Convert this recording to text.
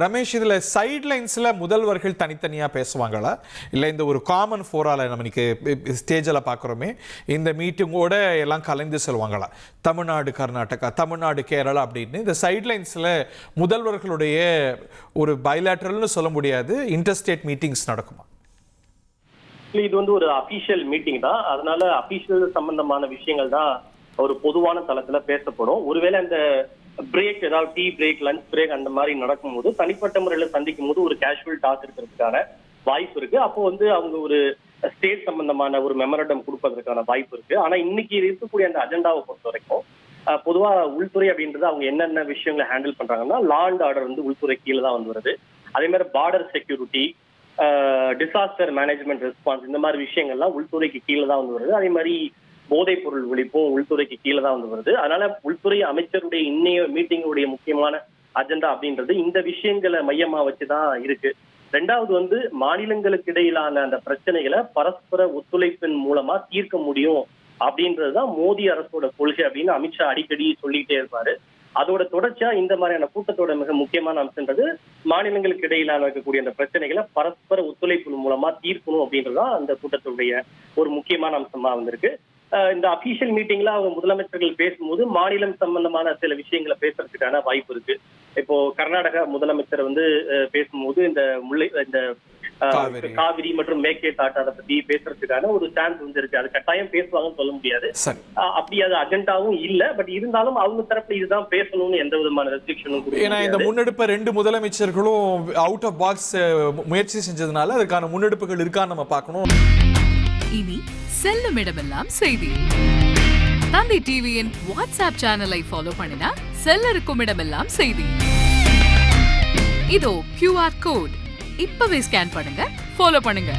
ரமேஷ், இதில் சைட்லைன்ஸில் முதல்வர்கள் தனித்தனியாக பேசுவாங்களா, இல்லை இந்த ஒரு காமன் ஃபோரால் நம்ம இன்னைக்கு ஸ்டேஜில் பார்க்குறோமே இந்த மீட்டிங்கோட எல்லாம் கலந்து செல்வாங்களா? தமிழ்நாடு கர்நாடகா, தமிழ்நாடு கேரளா அப்படின்னு இந்த சைட்லைன்ஸில் முதல்வர்களுடைய ஒரு பைலேட்டரல்னு சொல்ல முடியாது, இன்டர்ஸ்டேட் மீட்டிங்ஸ் நடக்குமா? இது ஒரு அபிஷியல் மீட்டிங் தான். அதனால அபிஷியல் சம்பந்தமான விஷயங்கள் தான் ஒரு பொதுவான தளத்துல பேசப்படும். ஒருவேளை அந்த பிரேக், ஏதாவது டீ பிரேக், லஞ்ச் பிரேக் அந்த மாதிரி நடக்கும்போது தனிப்பட்ட முறையில சந்திக்கும் போது ஒரு கேஷுவல் டாக் இருக்கிறதுக்கான வாய்ப்பு இருக்கு. அப்போ அவங்க ஒரு ஸ்டேட் சம்பந்தமான ஒரு மெமரண்டம் கொடுப்பதற்கான வாய்ப்பு இருக்கு. ஆனா இன்னைக்கு இருக்கக்கூடிய அந்த அஜெண்டாவை பொறுத்த வரைக்கும் பொதுவா உள்துறை அப்படின்றது அவங்க என்னென்ன விஷயங்களை ஹேண்டில் பண்றாங்கன்னா, லா அண்ட் ஆர்டர் உள்துறை கீழே தான் வருது. அதே மாதிரி border security, disaster management response, இந்த மாதிரி விஷயங்கள்லாம் உள்துறைக்கு கீழே தான் வருது. அதே மாதிரி போதைப் பொருள் ஒழிப்பும் உள்துறைக்கு கீழே தான் வருது. அதனால உள்துறை அமைச்சருடைய இன்னைய மீட்டிங்குடைய முக்கியமான அஜெண்டா அப்படின்றது இந்த விஷயங்களை மையமா வச்சுதான் இருக்கு. ரெண்டாவது மாநிலங்களுக்கு இடையிலான அந்த பிரச்சனைகளை பரஸ்பர ஒத்துழைப்பின் மூலமா தீர்க்க முடியும் அப்படின்றதுதான் மோடி அரசோட கொள்கை அப்படின்னு அமித்ஷா அடிக்கடி சொல்லிட்டே இருப்பாரு. அதோட தொடர்ச்சியா இந்த மாதிரியான கூட்டத்தோட மிக முக்கியமான அம்சம்ன்றது மாநிலங்களுக்கு இடையிலான இருக்கக்கூடிய அந்த பிரச்சனைகளை பரஸ்பர ஒத்துழைப்பு மூலமா தீர்க்கணும் அப்படின்றதுதான் அந்த கூட்டத்துடைய ஒரு முக்கியமான அம்சமா வந்திருக்கு. இந்த அபிஷியல் மீட்டிங்ல அவங்க முதலமைச்சர்கள் பேசும்போது மாநிலம் சம்பந்தமான சில விஷயங்களை பேசுறதுக்கான வாய்ப்பு இருக்கு. இப்போ கர்நாடகா முதலமைச்சர் பேசும்போது இந்த காவிரி மற்றும் மேற்கேட் ஆட்டாரை பத்தி பேசுறதுக்கான ஒரு சான்ஸ் இருக்கு. அது கட்டாயம் பேசுவாங்கன்னு சொல்ல முடியாது. அப்படி அது அஜெண்டாவும் இல்ல. பட் இருந்தாலும் அவங்க தரப்புல இதுதான் பேசணும்னு எந்த விதமான ரெஸ்ட்ரிக்ஷனும். ஏன்னா இந்த முன்னெடுப்பை 2 முதலமைச்சர்களும் அவுட் ஆஃப் பாக்ஸ் முயற்சி செஞ்சதுனால அதுக்கான முன்னெடுப்புகள் இருக்கான்னு நம்ம பார்க்கணும். இனி செல்லும் இடமெல்லாம் செய்தி. தந்தை டிவியின் வாட்ஸ்அப் சேனலை ஃபாலோ பண்ணினா செல்ல இருக்கும் இடமெல்லாம் செய்தி. இதோ QR கோட் இப்பவே ஸ்கேன் பண்ணுங்க, ஃபாலோ பண்ணுங்க.